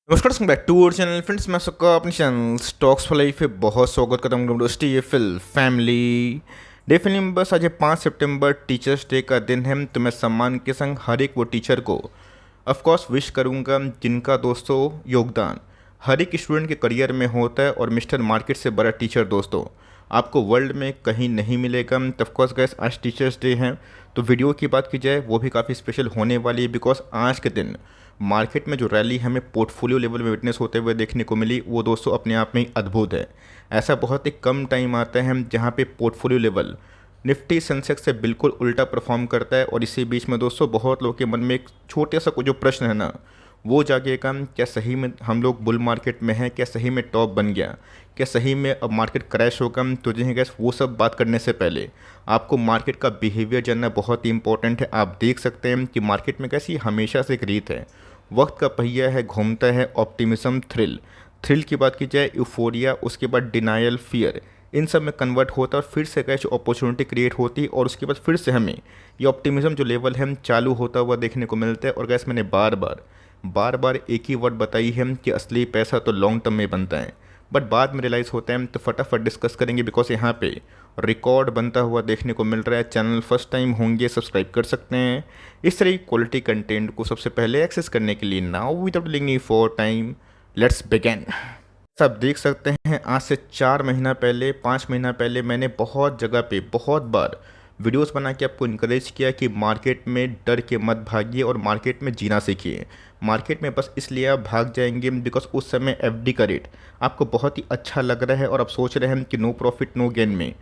नमस्कार back to our channel friends. मैं सबका अपने चैनल स्टॉक्स फॉर लाइफ पे बहुत स्वागत करता हूँ दोस्तों। ये फिल फैमिली डे फिल्म बस आज 5 सितंबर टीचर्स डे का दिन है, तो मैं सम्मान के संग हर एक वो टीचर को ऑफ कोर्स विश करूँगा जिनका दोस्तों योगदान हर एक स्टूडेंट के करियर में होता है। और मिस्टर मार्केट से बड़ा टीचर दोस्तों आपको वर्ल्ड में कहीं नहीं मिलेगा। तो ऑफ कोर्स गैस आज टीचर्स डे है, तो वीडियो की बात की जाए वो भी काफ़ी स्पेशल होने वाली है, बिकॉज आज के दिन मार्केट में जो रैली हमें पोर्टफोलियो लेवल में विटनेस होते हुए देखने को मिली वो दोस्तों अपने आप में ही अद्भुत है। ऐसा बहुत ही कम टाइम आता है जहाँ पे पोर्टफोलियो लेवल निफ्टी सेंसेक्स से बिल्कुल उल्टा परफॉर्म करता है। और इसी बीच में दोस्तों बहुत लोगों के मन में एक छोटा सा जो प्रश्न है ना वो जागेगा, क्या सही में हम लोग बुल मार्केट में हैं, क्या सही में टॉप बन गया, क्या सही में अब मार्केट क्रैश होगा। तो जी गैस वो सब बात करने से पहले आपको मार्केट का बिहेवियर जानना बहुत ही इंपॉर्टेंट है। आप देख सकते हैं कि मार्केट में कैसी हमेशा से एक रीत है, वक्त का पहिया है, घूमता है, ऑप्टिमिज्म, थ्रिल की बात की जाए, यूफोरिया, उसके बाद डिनायल, फियर, इन सब में कन्वर्ट होता है और फिर से कैसे अपॉर्चुनिटी क्रिएट होती है और उसके बाद फिर से हमें ये ऑप्टिमिज्म जो लेवल है चालू होता हुआ देखने को मिलता है। और गैस मैंने बार बार एक ही वर्ड बताई है कि असली पैसा तो लॉन्ग टर्म में बनता है, बट बाद में रियलाइज़ होता है। तो फटाफट डिस्कस करेंगे बिकॉज यहाँ पे रिकॉर्ड बनता हुआ देखने को मिल रहा है। चैनल फर्स्ट टाइम होंगे सब्सक्राइब कर सकते हैं इस तरह क्वालिटी कंटेंट को सबसे पहले एक्सेस करने के लिए। नाउ विदाउट लिंग फॉर टाइम लेट्स बिगिन। सब देख सकते हैं आज से 4 महीना पहले 5 महीना पहले मैंने बहुत जगह पे बहुत बार वीडियोस बना के आपको इनकरेज किया कि मार्केट में डर के मत भागिए और मार्केट में जीना सीखिए। मार्केट में बस इसलिए आप भाग जाएंगे बिकॉज उस समय एफडी का रेट आपको बहुत ही अच्छा लग रहा है और आप सोच रहे हैं कि नो प्रॉफिट नो गेन में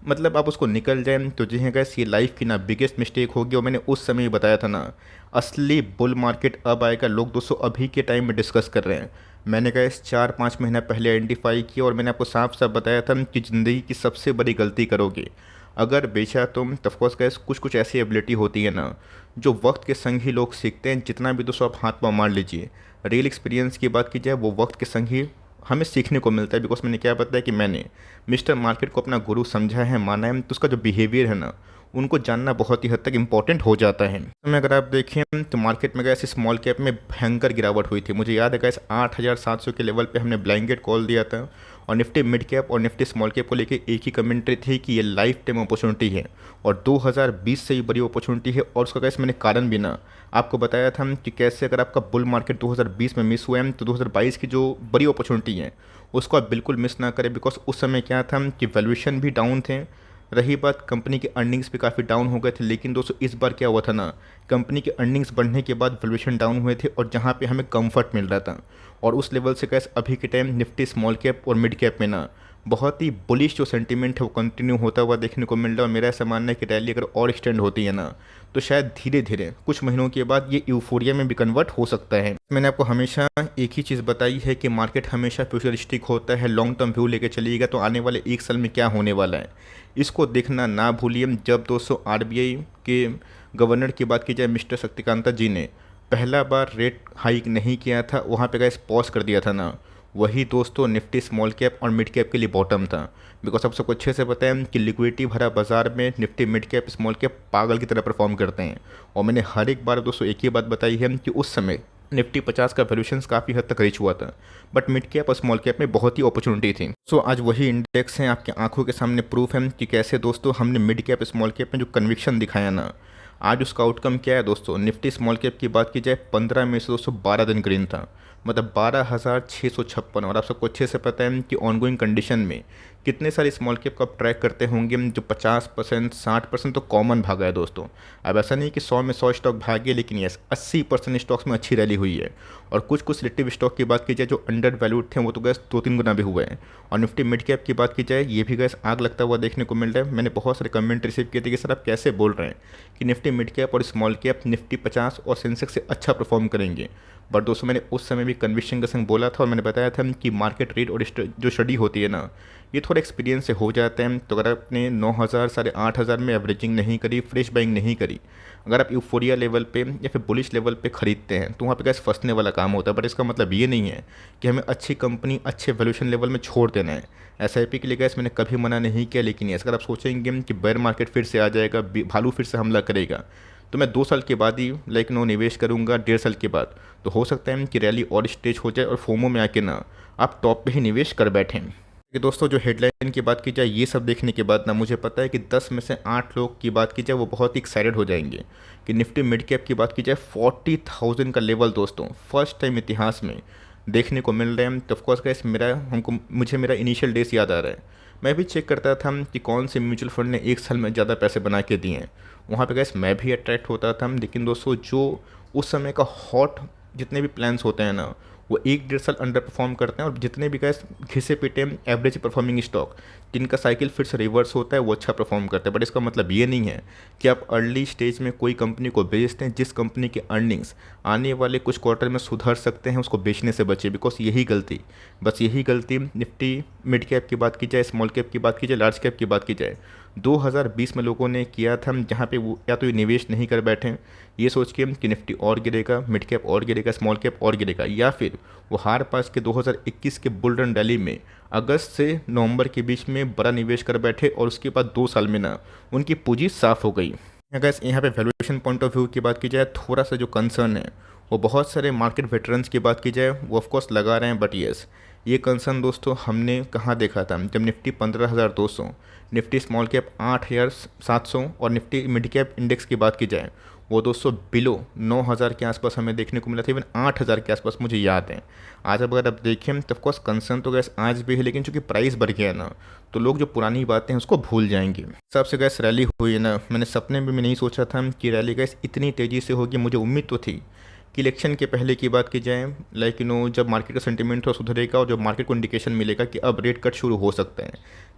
मतलब आप उसको निकल जाएं। तो जी हाँ गैस ये लाइफ की ना बिगेस्ट मिस्टेक होगी। और मैंने उस समय ही बताया था ना असली बुल मार्केट अब आएगा। लोग दोस्तों अभी के टाइम में डिस्कस कर रहे हैं, मैंने कहा इस 4-5 महीना पहले आइडेंटिफाई किया और मैंने आपको साफ साफ बताया था कि ज़िंदगी की सबसे बड़ी गलती करोगे अगर बेचा तुम। ऑफकोर्स गैस कुछ कुछ ऐसी एबिलिटी होती है ना जो वक्त के संग ही लोग सीखते हैं। जितना भी दोस्तों आप हाथ पाँव मार लीजिए, रियल एक्सपीरियंस की बात की जाए वो वक्त के संग ही हमें सीखने को मिलता है। बिकॉज मैंने क्या बताया कि मैंने मिस्टर मार्केट को अपना गुरु समझा है, माना है, तो उसका जो बिहेवियर है ना उनको जानना बहुत ही हद तक इंपॉर्टेंट हो जाता है। तो अगर आप देखें तो मार्केट में गैस स्मॉल कैप में भयंकर गिरावट हुई थी। मुझे याद है गैस 8700 के लेवल पे हमने ब्लैंकेट कॉल दिया था और निफ्टी मिड कैप और निफ्टी स्मॉल कैप को लेके एक ही कमेंट्री थी कि ये लाइफ टाइम अपॉर्चुनिटी है और 2020 से ही बड़ी अपॉर्चुनिटी है। और उसका गैस मैंने कारण भी ना आपको बताया था कि कैसे अगर आपका बुल मार्केट 2020 में मिस हुआ है तो 2022 की जो बड़ी अपॉर्चुनिटी है उसको आप बिल्कुल मिस ना करें। बिकॉज उस समय क्या था कि वैल्यूएशन भी डाउन थे, रही बात कंपनी के अर्निंग्स भी काफ़ी डाउन हो गए थे। लेकिन दोस्तों इस बार क्या हुआ था ना, कंपनी के अर्निंग्स बढ़ने के बाद वैल्यूएशन डाउन हुए थे और जहाँ पे हमें कंफर्ट मिल रहा था। और उस लेवल से कैसे अभी के टाइम निफ्टी स्मॉल कैप और मिड कैप में ना बहुत ही बुलिश जो सेंटीमेंट है वो कंटिन्यू होता हुआ देखने को मिल रहा है। और मेरा ऐसा मानना है कि रैली अगर और एक्सटेंड होती है ना तो शायद धीरे धीरे कुछ महीनों के बाद ये यूफोरिया में भी कन्वर्ट हो सकता है। मैंने आपको हमेशा एक ही चीज़ बताई है कि मार्केट हमेशा फ्यूचरिस्टिक होता है, लॉन्ग टर्म व्यू लेके चलिएगा तो आने वाले 1 साल में क्या होने वाला है इसको देखना ना भूलिए। जब दोस्तों आरबीआई के गवर्नर की बात की जाए मिस्टर शक्तिकांता जी ने पहला बार रेट हाइक नहीं किया था, वहाँ पे गैस पॉज कर दिया था ना, वही दोस्तों निफ्टी स्मॉल कैप और मिड कैप के लिए बॉटम था। बिकॉज आप सबको अच्छे से पता है कि लिक्विडिटी भरा बाजार में Nifty mid cap small cap पागल की तरह परफॉर्म करते हैं। और मैंने हर एक बार दोस्तों एक ही बात बताई है कि उस समय निफ्टी 50 का वैल्यूशन काफ़ी हद तक रीच हुआ था, बट मिड कैप और स्मॉल कैप में बहुत ही अपॉर्चुनिटी थी। सो आज वही इंडेक्स हैं आपकी आंखों के सामने, प्रूफ है कि कैसे दोस्तों हमने मिड कैप स्मॉल कैप में जो कन्विक्शन दिखाया ना आज उसका आउटकम क्या है। दोस्तों निफ्टी स्मॉल कैप की बात की जाए 15 में से दोस्तों 12 दिन ग्रीन था, मतलब 12,656। और आप सबको अच्छे से पता है कि ऑनगोइंग कंडीशन में कितने सारे स्मॉल कैप को आप ट्रैक करते होंगे जो 50% 60% तो कॉमन भागा है दोस्तों। अब ऐसा नहीं कि 100 में 100 स्टॉक भागे, लेकिन यस 80% स्टॉक्स में अच्छी रैली हुई है। और कुछ कुछ सिलेक्टिव स्टॉक की बात की जाए जो अंडर वैल्यूड थे वो तो गैस 2-3 गुना भी हुए हैं। और निफ्टी मिड कैप की बात की जाए ये भी गैस आग लगता हुआ देखने को मिल रहा है। मैंने बहुत सारे कमेंट रिसीव किए थे कि सर आप कैसे बोल रहे हैं कि निफ्टी मिड कैप और स्मॉल कैप निफ्टी 50 और सेंसेक्स से अच्छा परफॉर्म करेंगे। बट दोस्तों मैंने उस समय भी कन्विक्शन के संग बोला था और मैंने बताया था कि मार्केट रेट और जो स्टडी होती है ना ये थोड़ा एक्सपीरियंस से हो जाते हैं। तो अगर आपने 9,000 8,500 में एवरेजिंग नहीं करी, फ्रेश बाइंग नहीं करी, अगर आप यूफोरिया लेवल पे या फिर बुलिश लेवल पे खरीदते हैं तो वहाँ पे गैस फंसने वाला काम होता है। बट इसका मतलब ये नहीं है कि हमें अच्छी कंपनी अच्छे वैल्यूशन लेवल में छोड़ देना है। एसआईपी के लिए गैस मैंने कभी मना नहीं किया, लेकिन अगर आप सोचेंगे कि बेयर मार्केट फिर से आ जाएगा, भालू फिर से हमला करेगा, तो मैं 2 साल के बाद ही लाइक नो निवेश करूँगा, 1.5 साल के बाद। तो हो सकता है कि रैली और स्टेज हो जाए और फोमो में आके ना आप टॉप पे ही निवेश कर बैठें। कि दोस्तों जो हेडलाइन की बात की जाए, ये सब देखने के बाद ना मुझे पता है कि 10 में से 8 लोग की बात की जाए वो बहुत ही एक्साइटेड हो जाएंगे कि निफ्टी मिड कैप की बात की जाए 40,000 का लेवल दोस्तों फर्स्ट टाइम इतिहास में देखने को मिल रहे हैं। तो ऑफकोर्स गाइस मुझे मेरा इनिशियल डेज याद आ रहा है। मैं भी चेक करता था कि कौन से म्यूचुअल फंड ने 1 साल में ज़्यादा पैसे बना के दिए हैं। वहाँ पे गाइस मैं भी अट्रैक्ट होता था। लेकिन दोस्तों जो उस समय का हॉट जितने भी प्लान्स होते हैं ना, वो 1-1.5 साल अंडर परफॉर्म करते हैं। और जितने भी गैस घिसे पिटे एवरेज परफॉर्मिंग स्टॉक जिनका साइकिल फिर से रिवर्स होता है वो अच्छा परफॉर्म करते हैं। बट इसका मतलब ये नहीं है कि आप अर्ली स्टेज में कोई कंपनी को बेचते हैं जिस कंपनी के अर्निंग्स आने वाले कुछ क्वार्टर में सुधर सकते हैं, उसको बेचने से बचे। बिकॉज यही गलती निफ्टी मिड कैप की बात की जाए, स्मॉल कैप की बात की जाए, लार्ज कैप की बात की जाए 2020 में लोगों ने किया था, जहाँ पे वो या तो ये निवेश नहीं कर बैठे ये सोच के कि निफ्टी और गिरेगा, मिड कैप और गिरेगा, स्मॉल कैप और गिरेगा, या फिर वो हार पास के 2021 के बुल रन रैली में अगस्त से नवंबर के बीच में बड़ा निवेश कर बैठे और उसके बाद 2 साल में ना उनकी पूंजी साफ हो गई। अगर यहाँ पे वैल्यूएशन पॉइंट ऑफ व्यू की बात की जाए, थोड़ा सा जो कंसर्न है वो बहुत सारे मार्केट वेटरन्स की बात की जाए वो ऑफकोर्स लगा रहे हैं। बट येस, ये कंसर्न दोस्तों हमने कहाँ देखा था, जब निफ्टी 15,200, निफ्टी स्मॉल कैप 8,700 और निफ्टी मिड कैप इंडेक्स की बात की जाए वो दोस्तों बिलो 9,000 के आसपास हमें देखने को मिला था। इवन 8,000 के आसपास मुझे याद है। आज अब अगर आप देखें तो ऑफकोर्स कंसर्न तो गैस आज भी है, लेकिन चूंकि प्राइस बढ़ गया ना तो लोग जो पुरानी बातें हैं उसको भूल जाएंगे। सबसे गैस रैली हुई है ना, मैंने सपने में भी नहीं सोचा था कि रैली गैस इतनी तेज़ी से होगी। मुझे उम्मीद तो थी कि इलेक्शन के पहले की बात की जाए, लाइक जब मार्केट का सेंटीमेंट थोड़ा सुधरेगा और जब मार्केट को इंडिकेशन मिलेगा कि अब रेट कट शुरू हो सकते हैं,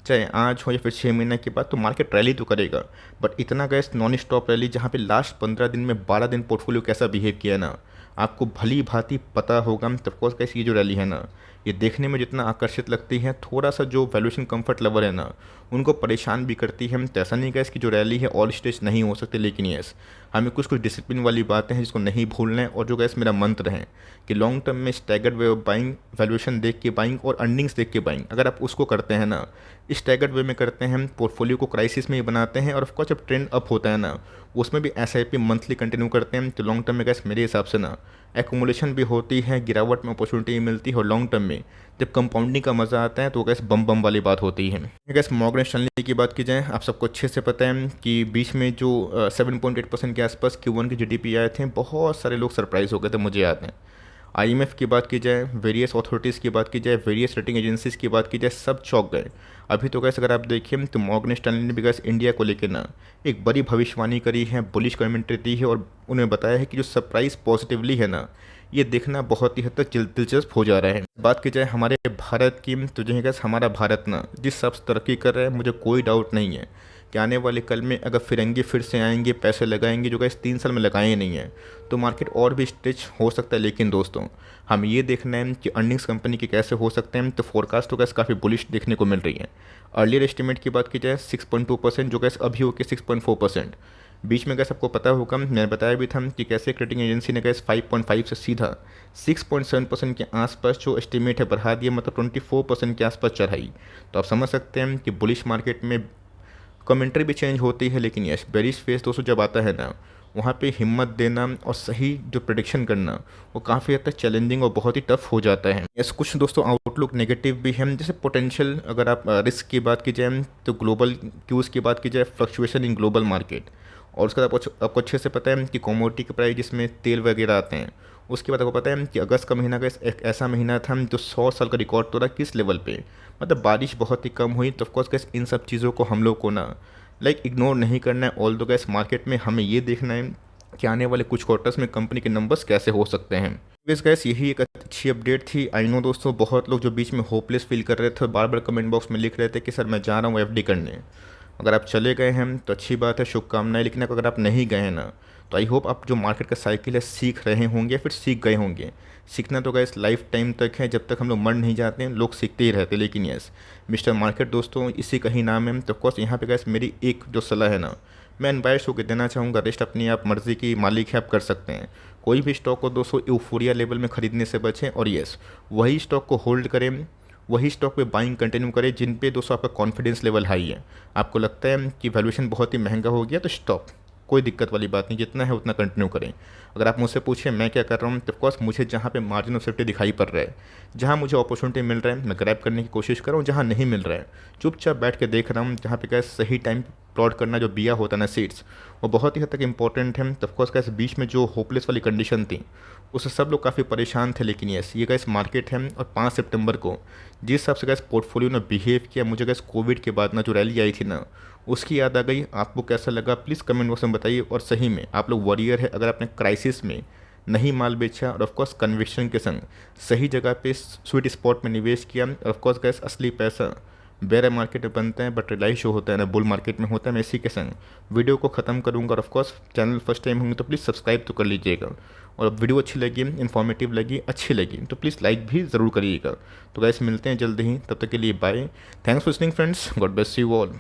चाहे आज हो या फिर 6 महीने के बाद, तो मार्केट रैली तो करेगा। बट इतना गैस नॉन स्टॉप रैली, जहाँ पे लास्ट 15 दिन में 12 दिन पोर्टफोलियो कैसा बिहेव किया ना, आपको भली भांति पता होगा। तो ऑफकोर्स गैस ये जो रैली है ना, ये देखने में जितना आकर्षित लगती है, थोड़ा सा जो वैल्यूएशन कंफर्ट लेवल है ना उनको परेशान भी करती है। तो ऐसा नहीं गैस कि जो रैली है ऑल स्टेज नहीं हो सकते, लेकिन यस हमें कुछ कुछ डिसिप्लिन वाली बातें हैं जिसको नहीं भूलना है। और जो गैस मेरा मंत्र है कि लॉन्ग टर्म में staggered way of buying, valuation देख के बाइंग और अर्निंग्स देख के बाइंग, अगर आप उसको करते हैं ना, स्टैगर्ड वे में करते हैं, पोर्टफोलियो को क्राइसिस में ही बनाते हैं, और ऑफकोर्स जब ट्रेंड अप होता है ना उसमें भी SIP मंथली कंटिन्यू करते हैं, तो लॉन्ग टर्म में गैस मेरे हिसाब से ना एक्यूमुलेशन भी होती है, गिरावट में अपॉर्चुनिटी मिलती है, और लॉन्ग टर्म में जब कंपाउंडिंग का मज़ा आता है तो गैस बम बम वाली बात होती है। गैस मॉर्गन स्टैनली की बात की जाए, आप सबको अच्छे से पता है कि बीच में जो 7.8% के आसपास Q1 के GDP आए थे, बहुत सारे लोग सरप्राइज हो गए थे, मुझे याद है। IMF की बात की जाए, वेरियस अथॉरिटीज़ की बात की जाए, वेरियस रेटिंग एजेंसीज़ की बात की जाए, सब चौंक गए। अभी तो गैस अगर आप देखिए तो मॉर्गन स्टैनली ने भी गैस इंडिया को लेकर ना एक बड़ी भविष्यवाणी करी है, बुलिश कमेंट्री दी है, और उन्हें बताया है कि जो सरप्राइज पॉजिटिवली है ना, ये देखना बहुत ही हद तक दिलचस्प हो जा रहा है। बात की जाए हमारे भारत की, तो जो है गैस हमारा भारत ना जिस सब तरक्की कर रहा है, मुझे कोई डाउट नहीं है कि आने वाले कल में अगर फिरंगी फिर से आएंगे, पैसे लगाएंगे जो गैस 3 साल में लगाए नहीं है, तो मार्केट और भी स्ट्रेच हो सकता है। लेकिन दोस्तों हम ये देखना है कि अर्निंग्स कंपनी के कैसे हो सकते हैं, तो फोरकास्ट तो गैस काफ़ी बुलिश देखने को मिल रही है। अर्लियर एस्टिमेट की बात की जाए 6.2%, जो गैस अभी होकर 6.4%। बीच में गैस आपको पता होगा, मैंने बताया भी था कि कैसे रेटिंग एजेंसी ने गैस 5.5 से सीधा 6.7% के आसपास जो एस्टिमेट है बढ़ा दिया, मतलब 24% के आसपास चढ़ाई। तो आप समझ सकते हैं कि बुलिश मार्केट में कमेंट्री भी चेंज होती है, लेकिन यस बेरिश फेस दोस्तों जब आता है ना, वहाँ पे हिम्मत देना और सही जो प्रेडिक्शन करना वो काफ़ी हद तक चैलेंजिंग और बहुत ही टफ हो जाता है। यस कुछ दोस्तों आउटलुक नेगेटिव भी है, जैसे पोटेंशियल अगर आप रिस्क की बात की जाए तो ग्लोबल क्यूज़ की बात की जाए, फ्लक्चुएशन इन ग्लोबल मार्केट, और उसका आपको अच्छे से पता है कि कमोडिटी के प्राइस जिसमें तेल वगैरह आते हैं, उसके बाद आपको पता है कि अगस्त का महीना का एक ऐसा महीना था जो 100 साल का रिकॉर्ड तोड़ा। किस लेवल पे, मतलब बारिश बहुत ही कम हुई। तो ऑफकोर्स गैस इन सब चीज़ों को हम लोग को ना इग्नोर नहीं करना है। ऑल दो गैस मार्केट में हमें ये देखना है कि आने वाले कुछ क्वार्टर्स में कंपनी के नंबर्स कैसे हो सकते हैं। गैस यही एक अच्छी अपडेट थी। आई नो दोस्तों बहुत लोग जो बीच में होपलेस फील कर रहे थे, बार बार कमेंट बॉक्स में लिख रहे थे कि सर मैं जा रहा हूँ FD करने। अगर आप चले गए हैं तो अच्छी बात है, शुभकामनाएं। लेकिन अगर आप नहीं गए हैं ना, तो आई होप आप जो मार्केट का साइकिल है सीख रहे होंगे, फिर सीख गए होंगे। सीखना तो गैस लाइफ टाइम तक है, जब तक हम लोग मर नहीं जाते हैं लोग सीखते ही रहते हैं। लेकिन यस मिस्टर मार्केट दोस्तों इसी का ही नाम है। तो ऑफकोर्स यहाँ पे गैस मेरी एक जो सलाह है ना, मैं अनबायस्ड होकर देना चाहूँगा, रेस्ट अपनी आप मर्ज़ी की मालिक है, आप कर सकते हैं। कोई भी स्टॉक को दोस्तों यूफोरिया लेवल में ख़रीदने से बचें, और यस वही स्टॉक को होल्ड करें, वही स्टॉक पे बाइंग कंटिन्यू करें जिन पे दोस्तों आपका कॉन्फिडेंस लेवल हाई है। आपको लगता है कि वैल्यूएशन बहुत ही महंगा हो गया तो स्टॉप, कोई दिक्कत वाली बात नहीं, जितना है उतना कंटिन्यू करें। अगर आप मुझसे पूछें मैं क्या कर रहा हूँ, तो ऑफकोर्स मुझे जहाँ पे मार्जिन ऑफ सेफ्टी दिखाई पड़ रहा है, जहाँ मुझे अपॉर्चुनिटी मिल रहा है मैं ग्रैब करने की कोशिश कर रहा हूँ, जहाँ नहीं मिल रहा है चुपचाप बैठ के देख रहा हूँ। जहाँ पे क्या सही टाइम प्लॉट करना, जो बिया होता है ना सीड्स, वो बहुत ही हद तक इंपॉर्टेंट है। तो ऑफकोर्स कैसे बीच में जो होपलेस वाली कंडीशन थी उससे सब लोग काफ़ी परेशान थे, लेकिन यस ये गैस मार्केट है। और 5 सितंबर को जिस हिसाब से गैस पोर्टफोलियो ने बिहेव किया, मुझे गैस कोविड के बाद ना जो रैली आई थी ना, उसकी याद आ गई। आपको कैसा लगा प्लीज़ कमेंट बॉक्स में बताइए। और सही में आप लोग वॉरियर है, अगर आपने क्राइसिस में नहीं माल बेचा और ऑफकोर्स कन्विक्शन के संग सही जगह पे स्वीट स्पॉट में निवेश किया, और ऑफकोर्स गैस असली पैसा बेयर मार्केट में बनता है बट रिलाई शो होता है ना बुल मार्केट में होता है। मैं इसी के संग वीडियो को ख़त्म करूँगा। और ऑफकोर्स चैनल फर्स्ट टाइम होंगे तो प्लीज़ सब्सक्राइब तो कर लीजिएगा। और वीडियो अच्छी लगी, इन्फॉर्मेटिव लगी, अच्छी लगी तो प्लीज़ लाइक भी ज़रूर करिएगा। तो गैस मिलते हैं जल्द ही, तब तक के लिए bye. Thanks for listening friends, God bless you all.